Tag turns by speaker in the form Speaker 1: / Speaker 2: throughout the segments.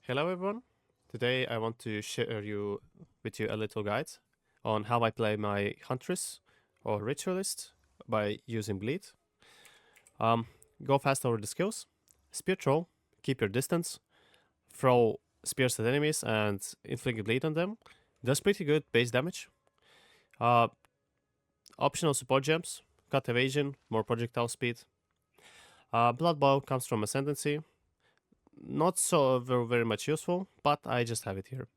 Speaker 1: Hello everyone. Today I want to share with you a little guide on how I play my Huntress or Ritualist by using Bleed. Um, Go fast over the skills. Spear Troll, keep your distance, throw spears at enemies and inflict bleed on them. Does pretty good base damage. Uh, Optional support gems, cut evasion, more projectile speed. Blood Bow comes from Ascendancy. Not so very much useful, but I just have it here.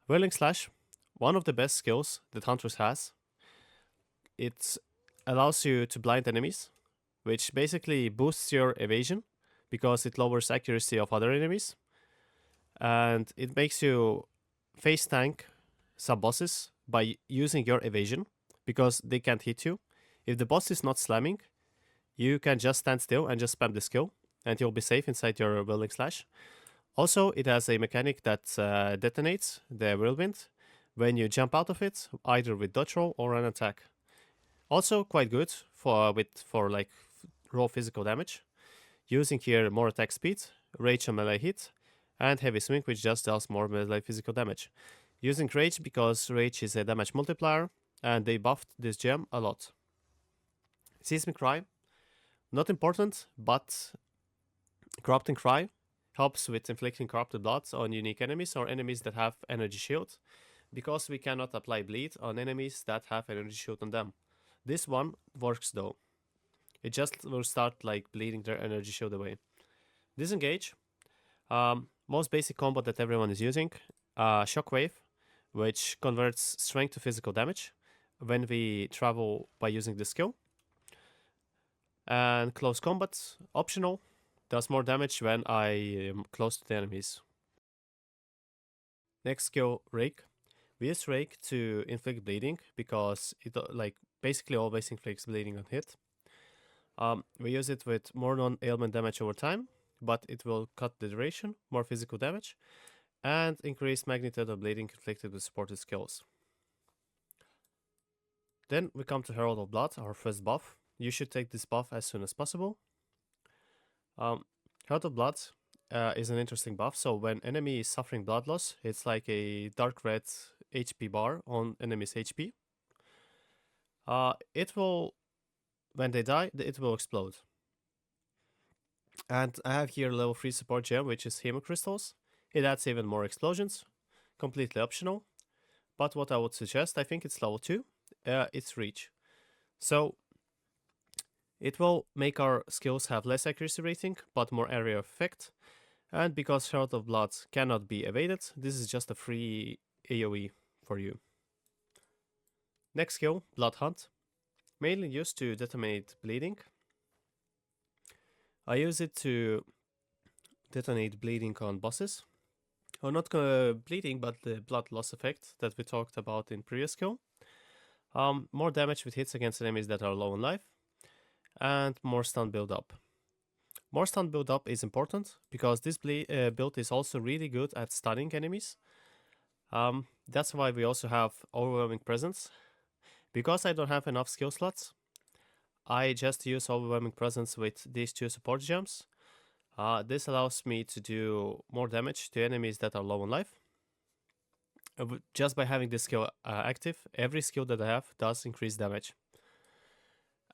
Speaker 1: Whirling Slash, one of the best skills that Huntress has. It allows you to blind enemies, which basically boosts your evasion because it lowers accuracy of other enemies, and it makes you face tank sub bosses by using your evasion because they can't hit you. If the boss is not slamming, you can just stand still and just spam the skill, and you'll be safe inside your Whirling Slash. Also, it has a mechanic that detonates the whirlwind when you jump out of it, either with dodge roll or an attack. Also, quite good for like raw physical damage. Using here more attack speed, rage on melee hit, and heavy swing, which just does more melee physical damage. Using rage because rage is a damage multiplier, and they buffed this gem a lot. Seismic Cry, not important, but Corrupting Cry helps with inflicting corrupted blood on unique enemies or enemies that have energy shield, because we cannot apply bleed on enemies that have energy shield on them. This one works though. It just will start like bleeding their energy shield away. Disengage. Most basic combo that everyone is using. Shockwave, which converts strength to physical damage when we travel by using this skill. And close combat, optional, does more damage when I am close to the enemies. Next skill, Rake. We use Rake to inflict bleeding because it like basically always inflicts bleeding on hit. We use it with more non-ailment damage over time, but it will cut the duration, more physical damage, and increase magnitude of bleeding inflicted with supported skills. Then we come to Herald of Blood, our first buff. You should take this buff as soon as possible. Herald of Blood is an interesting buff. So when enemy is suffering blood loss, it's like a dark red HP bar on enemy's HP. It will, when they die, it will explode. And I have here level 3 support gem, which is Hemocrystals. It adds even more explosions, completely optional. But what I would suggest, I think it's level 2, it's Reach. So it will make our skills have less accuracy rating, but more area of effect. And because Herald of Blood cannot be evaded, this is just a free AoE for you. Next skill, Blood Hunt. Mainly used to detonate bleeding. I use it to detonate bleeding on bosses. Or not bleeding, but the blood loss effect that we talked about in previous skill. More damage with hits against enemies that are low on life. And more stun build up. More stun build up is important because this build is also really good at stunning enemies. That's why we also have Overwhelming Presence. Because I don't have enough skill slots, I just use Overwhelming Presence with these two support gems. This allows me to do more damage to enemies that are low on life. Just by having this skill active, every skill that I have does increase damage.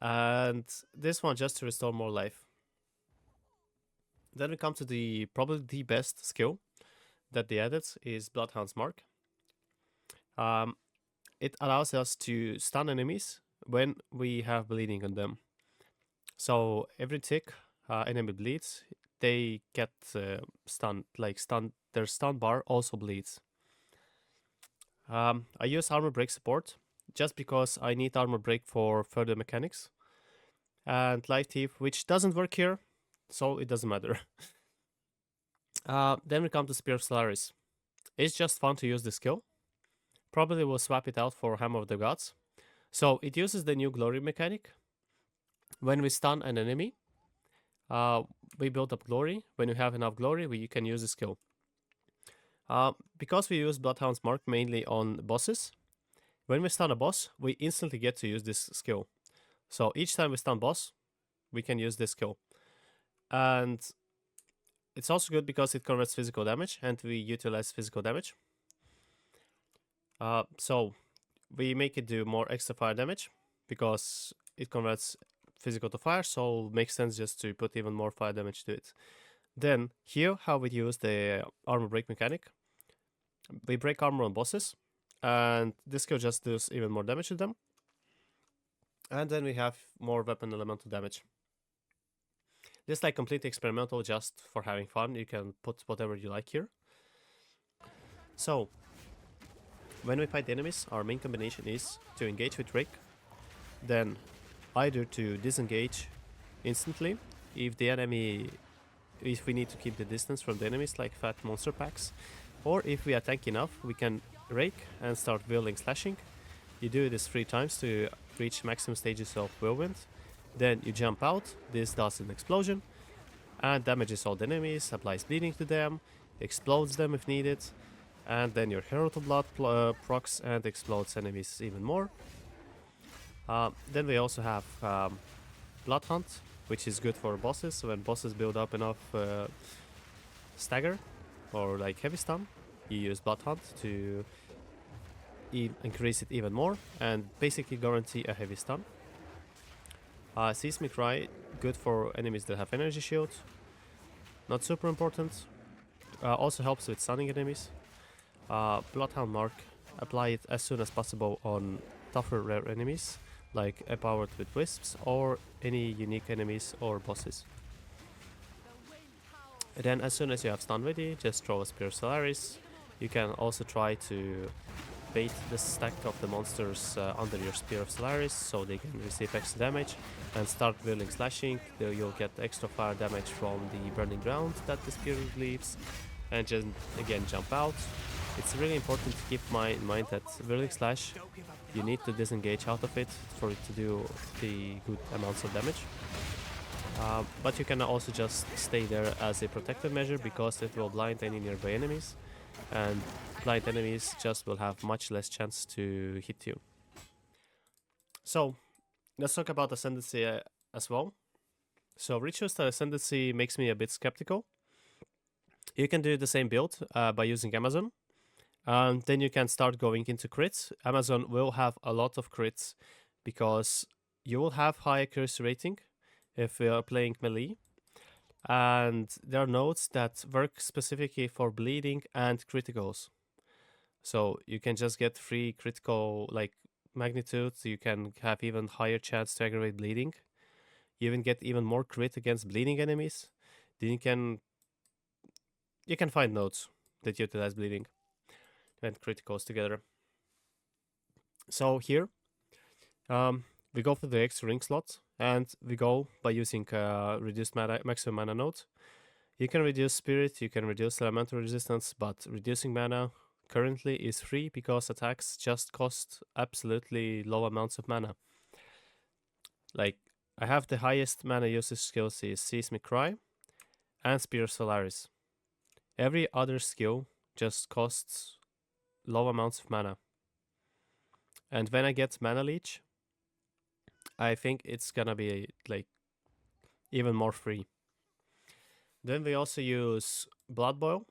Speaker 1: And this one just to restore more life. Then we come to the probably the best skill that they added is Bloodhound's Mark. It allows us to stun enemies when we have bleeding on them. So every tick enemy bleeds, they get stunned. Their stun bar also bleeds. I use armor break support just because I need armor break for further mechanics. And life thief, which doesn't work here, so it doesn't matter. Then we come to Spear of Solaris. It's just fun to use this skill. Probably will swap it out for Hammer of the Gods. So it uses the new glory mechanic. When we stun an enemy, we build up glory. When you have enough glory, you can use the skill. Because we use Bloodhound's Mark mainly on bosses, when we stun a boss, we instantly get to use this skill. So each time we stun boss, we can use this skill. And it's also good because it converts physical damage, and we utilize physical damage. So we make it do more extra fire damage because it converts physical to fire, so it makes sense just to put even more fire damage to it. Then here, how we use the armor break mechanic. We break armor on bosses, and this skill just does even more damage to them. And then we have more weapon elemental damage. This is like completely experimental, just for having fun. You can put whatever you like here. So, when we fight enemies, our main combination is to engage with Rick, then either to disengage instantly if we need to keep the distance from the enemies like fat monster packs, or if we are tanky enough, we can rake and start wielding slashing. You do this 3 times to reach maximum stages of whirlwind. Then you jump out, this does an explosion, and damages all the enemies, applies bleeding to them, explodes them if needed, and then your Hero to Blood procs and explodes enemies even more. Then we also have Blood Hunt, which is good for bosses. When bosses build up enough stagger or like heavy stun, you use Blood Hunt to increase it even more and basically guarantee a heavy stun. Seismic Cry, good for enemies that have energy shield. Not super important. Also helps with stunning enemies. Bloodhound Mark, apply it as soon as possible on tougher rare enemies, like empowered with wisps or any unique enemies or bosses. And then as soon as you have stun ready, just throw a Spear of Solaris. You can also try to bait the stack of the monsters under your Spear of Solaris so they can receive extra damage and start wielding slashing. There you'll get extra fire damage from the burning ground that the spear leaves, and just again jump out. It's really important to keep in mind that wielding slash, you need to disengage out of it for it to do the good amounts of damage. But you can also just stay there as a protective measure because it will blind any nearby enemies, and blind enemies just will have much less chance to hit you. So let's talk about Ascendancy as well. So Ritualist Ascendancy makes me a bit skeptical. You can do the same build by using Amazon, and then you can start going into crits. Amazon will have a lot of crits because you will have high accuracy rating if you are playing melee, and there are nodes that work specifically for bleeding and criticals. So you can just get free critical like magnitudes. You can have even higher chance to aggravate bleeding. You even get even more crit against bleeding enemies. Then you can find nodes that utilize bleeding and criticals together. So here, we go for the extra ring slot, and we go by using reduced maximum mana node. You can reduce spirit, you can reduce elemental resistance, but reducing mana currently is free because attacks just cost absolutely low amounts of mana. Like, I have the highest mana usage skills is Seismic Cry and Spear of Solaris. Every other skill just costs low amounts of mana. And when I get Mana Leech, I think it's gonna be like even more free. Then we also use Blood Boil.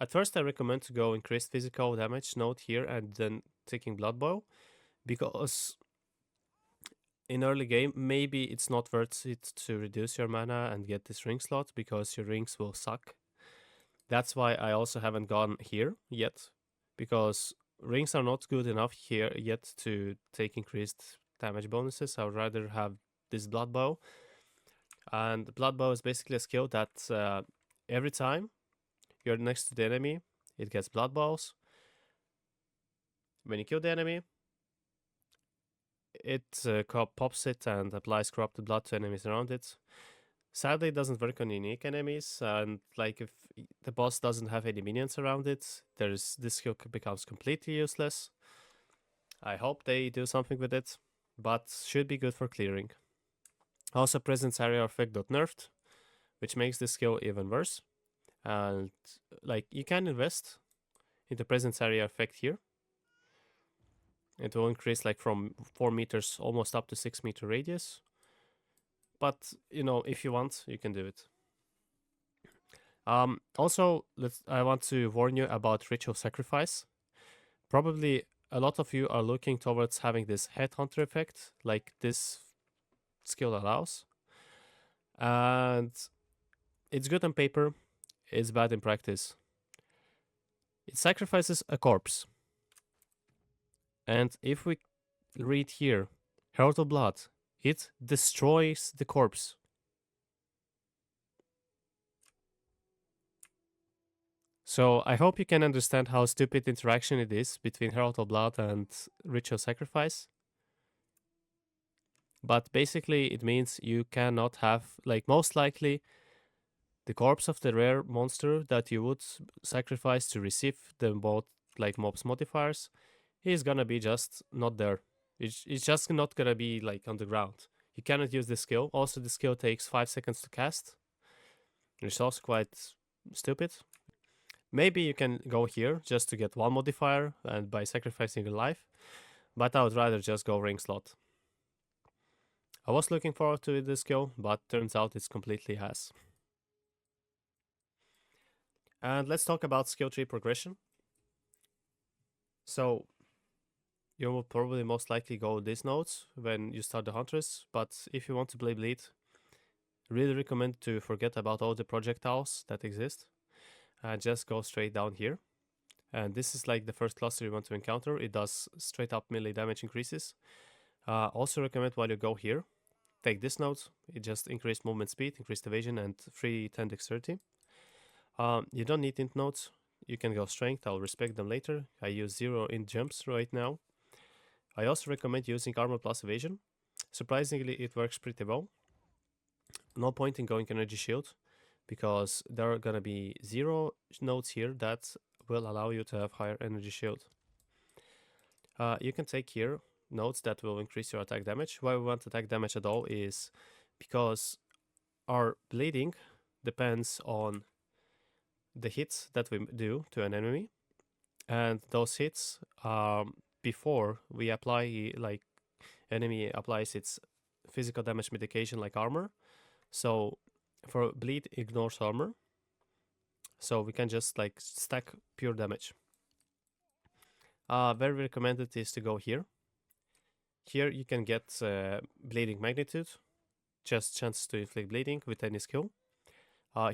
Speaker 1: At first I recommend to go increased physical damage node here and then taking Blood Boil, because in early game maybe it's not worth it to reduce your mana and get this ring slot because your rings will suck. That's why I also haven't gone here yet, because rings are not good enough here yet to take increased damage bonuses. I would rather have this Blood Bow. And Blood Bow is basically a skill that every time you're next to the enemy, it gets Blood Bows. When you kill the enemy, it pops it and applies corrupted blood to enemies around it. Sadly, it doesn't work on unique enemies, and like if the boss doesn't have any minions around it, this skill becomes completely useless. I hope they do something with it, but should be good for clearing. Also, presence area effect got nerfed, which makes this skill even worse. And like you can invest into presence area effect here. It will increase like from 4 meters almost up to 6 meter radius. But, you know, if you want, you can do it. Also, I want to warn you about ritual sacrifice. Probably a lot of you are looking towards having this headhunter effect, like this skill allows. And it's good on paper, it's bad in practice. It sacrifices a corpse. And if we read here, Herald of Blood, it destroys the corpse. So I hope you can understand how stupid interaction it is between Herald of Blood and Ritual Sacrifice. But basically it means you cannot have, like, most likely the corpse of the rare monster that you would sacrifice to receive the mobs modifiers is gonna be just not there. It's just not gonna be like on the ground. You cannot use the skill. Also, the skill takes 5 seconds to cast, which is also quite stupid. Maybe you can go here just to get one modifier and by sacrificing a life, but I would rather just go ring slot. I was looking forward to this skill, but turns out it's completely ass. And let's talk about skill tree progression. So you will probably most likely go these nodes when you start the Huntress, but if you want to play Bleed, really recommend to forget about all the projectiles that exist and just go straight down here. And this is like the first cluster you want to encounter. It does straight up melee damage increases. Also recommend while you go here, take this node. It just increased movement speed, increased evasion, and free 10 dexterity. You don't need int nodes. You can go strength. I'll respect them later. I use 0 int jumps right now. I also recommend using armor plus evasion. Surprisingly, it works pretty well. No point in going energy shield because there are gonna be 0 nodes here that will allow you to have higher energy shield. You can take here nodes that will increase your attack damage. Why we want attack damage at all is because our bleeding depends on the hits that we do to an enemy, and those hits before we apply, like, enemy applies its physical damage mitigation like armor. So for bleed ignores armor, so we can just like stack pure damage. Very recommended is to go here. Here you can get bleeding magnitude, just chances to inflict bleeding with any skill.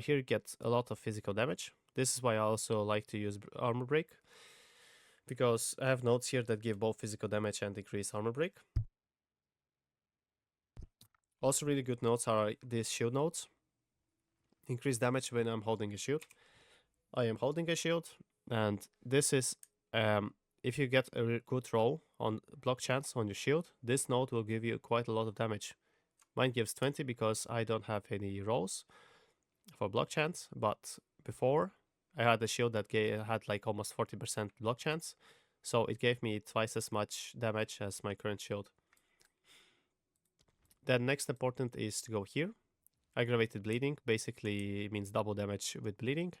Speaker 1: Here you get a lot of physical damage. This is why I also like to use armor break, because I have nodes here that give both physical damage and increase armor break. Also really good nodes are these shield nodes. Increase damage when I'm holding a shield. I am holding a shield, and this is if you get a good roll on block chance on your shield, this node will give you quite a lot of damage. Mine gives 20 because I don't have any rolls for block chance, but before I had a shield that had like almost 40% block chance, so it gave me twice as much damage as my current shield. Then next important is to go here. Aggravated bleeding basically means double damage with bleeding.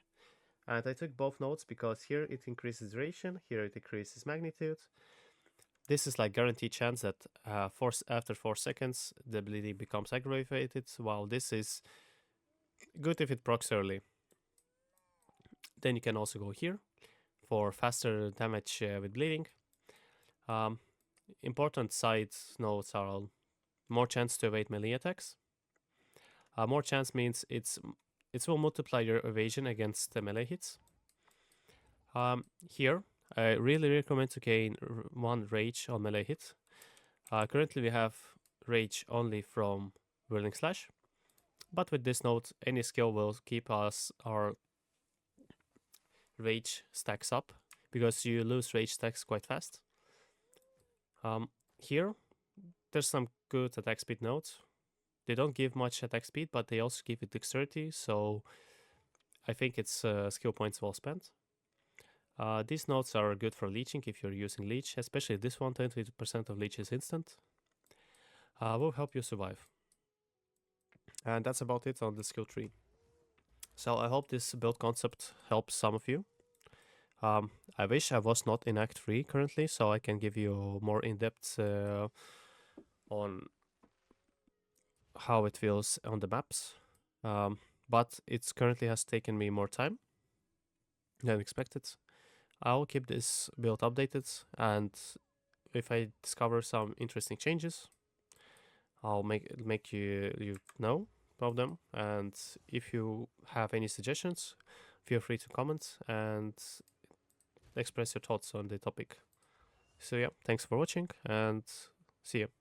Speaker 1: And I took both nodes because here it increases duration, here it increases magnitude. This is like guaranteed chance that after 4 seconds the bleeding becomes aggravated, while this is good if it procs early. Then you can also go here for faster damage with bleeding. Important side notes are more chance to evade melee attacks. More chance means it will multiply your evasion against the melee hits. Here, I really recommend to gain 1 rage on melee hit. Currently we have rage only from Whirling Slash, but with this node, any skill will keep our rage stacks up, because you lose rage stacks quite fast. Here, there's some good attack speed nodes. They don't give much attack speed, but they also give it dexterity, so I think it's skill points well spent. These nodes are good for leeching if you're using leech, especially this one, 20% of leech is instant. Will help you survive. And that's about it on the skill tree. So I hope this build concept helps some of you. I wish I was not in Act 3 currently, so I can give you more in-depth on how it feels on the maps. but it currently has taken me more time than expected. I'll keep this build updated, and if I discover some interesting changes, I'll make you know of them. And if you have any suggestions, feel free to comment and express your thoughts on the topic. So yeah, thanks for watching, and see you.